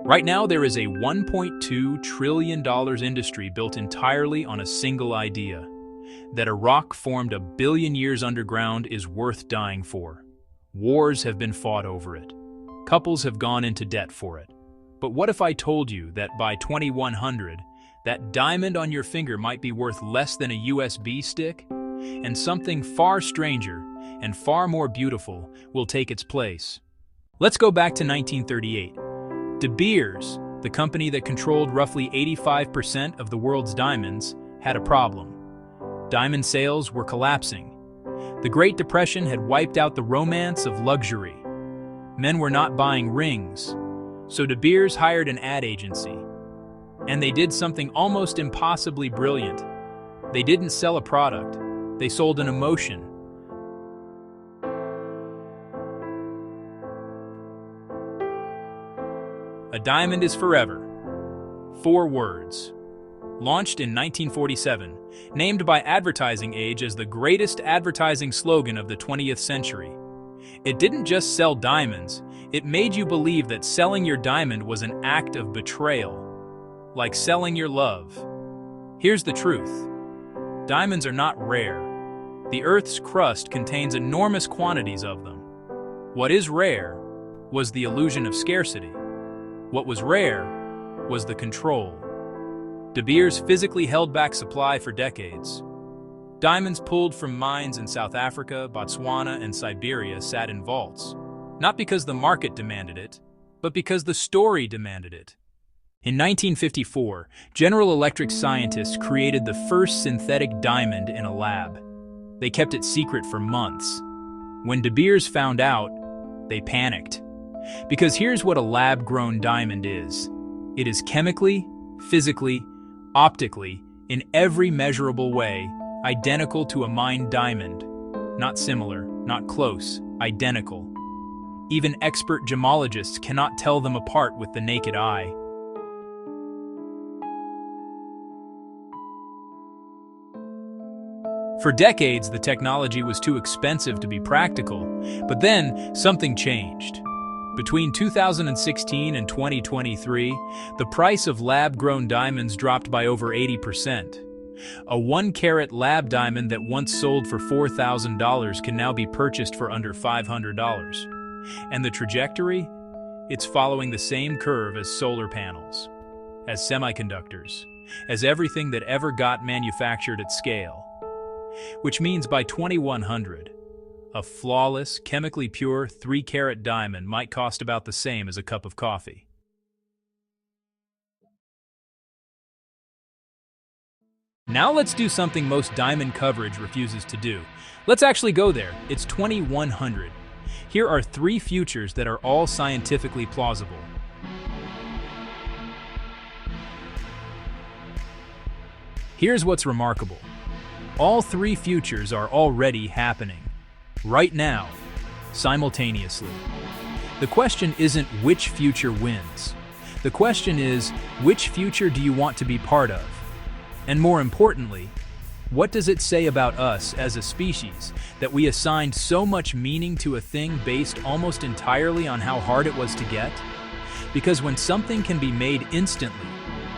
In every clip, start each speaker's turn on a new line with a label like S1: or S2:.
S1: Right now, there is a $1.2 trillion industry built entirely on a single idea, that a rock formed a billion years underground is worth dying for. Wars have been fought over it. Couples have gone into debt for it. But what if I told you that by 2100, that diamond on your finger might be worth less than a USB stick? And something far stranger and far more beautiful will take its place. Let's go back to 1938. De Beers, the company that controlled roughly 85% of the world's diamonds, had a problem. Diamond sales were collapsing. The Great Depression had wiped out the romance of luxury. Men were not buying rings, so De Beers hired an ad agency. And they did something almost impossibly brilliant. They didn't sell a product, they sold an emotion. A diamond is forever. 4 words. Launched in 1947, named by Advertising Age as the greatest advertising slogan of the 20th century. It didn't just sell diamonds, it made you believe that selling your diamond was an act of betrayal. Like selling your love. Here's the truth. Diamonds are not rare. The Earth's crust contains enormous quantities of them. What is rare was the illusion of scarcity. What was rare was the control. De Beers physically held back supply for decades. Diamonds pulled from mines in South Africa, Botswana, and Siberia sat in vaults, not because the market demanded it, but because the story demanded it. In 1954, General Electric scientists created the first synthetic diamond in a lab. They kept it secret for months. When De Beers found out, they panicked. Because here's what a lab-grown diamond is. It is chemically, physically, optically, in every measurable way, identical to a mined diamond. Not similar, not close, identical. Even expert gemologists cannot tell them apart with the naked eye. For decades, the technology was too expensive to be practical, but then something changed. Between 2016 and 2023, the price of lab-grown diamonds dropped by over 80%. A 1-carat lab diamond that once sold for $4,000 can now be purchased for under $500. And the trajectory? It's following the same curve as solar panels, as semiconductors, as everything that ever got manufactured at scale. Which means by 2100, a flawless, chemically pure 3-carat diamond might cost about the same as a cup of coffee. Now let's do something most diamond coverage refuses to do. Let's actually go there. It's 2100. Here are 3 futures that are all scientifically plausible. Here's what's remarkable. All 3 futures are already happening. Right now, simultaneously. The question isn't which future wins. The question is, which future do you want to be part of? And more importantly, what does it say about us as a species that we assigned so much meaning to a thing based almost entirely on how hard it was to get? Because when something can be made instantly,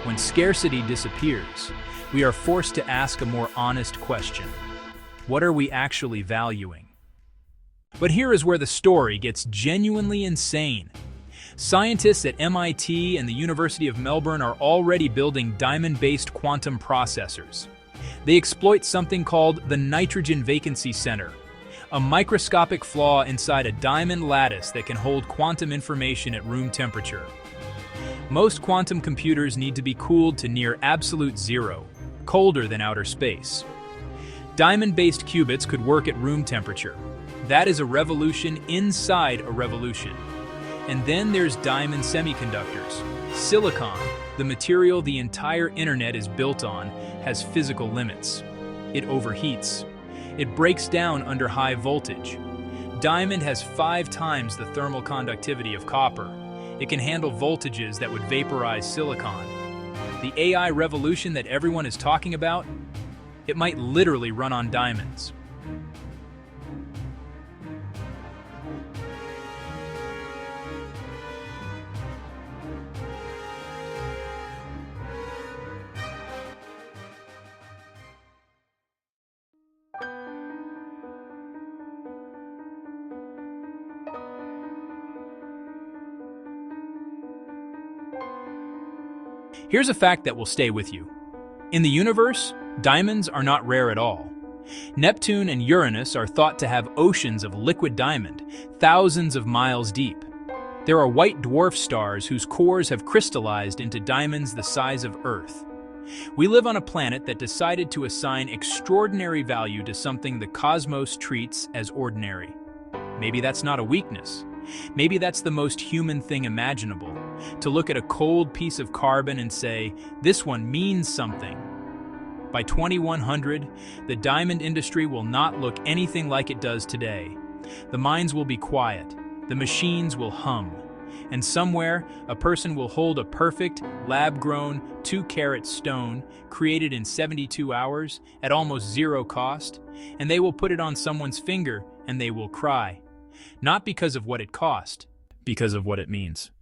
S1: when scarcity disappears, we are forced to ask a more honest question. What are we actually valuing? But here is where the story gets genuinely insane. Scientists at MIT and the University of Melbourne are already building diamond-based quantum processors. They exploit something called the nitrogen vacancy center, a microscopic flaw inside a diamond lattice that can hold quantum information at room temperature. Most quantum computers need to be cooled to near absolute zero, colder than outer space. Diamond-based qubits could work at room temperature. That is a revolution inside a revolution. And then there's diamond semiconductors. Silicon, the material the entire internet is built on, has physical limits. It overheats. It breaks down under high voltage. Diamond has 5 times the thermal conductivity of copper. It can handle voltages that would vaporize silicon. The AI revolution that everyone is talking about, it might literally run on diamonds. Here's a fact that will stay with you. In the universe, diamonds are not rare at all. Neptune and Uranus are thought to have oceans of liquid diamond, thousands of miles deep. There are white dwarf stars whose cores have crystallized into diamonds the size of Earth. We live on a planet that decided to assign extraordinary value to something the cosmos treats as ordinary. Maybe that's not a weakness. Maybe that's the most human thing imaginable, to look at a cold piece of carbon and say, this one means something. By 2100, the diamond industry will not look anything like it does today. The mines will be quiet, the machines will hum, and somewhere a person will hold a perfect, lab-grown, 2-carat stone created in 72 hours at almost zero cost, and they will put it on someone's finger and they will cry. Not because of what it cost, because of what it means.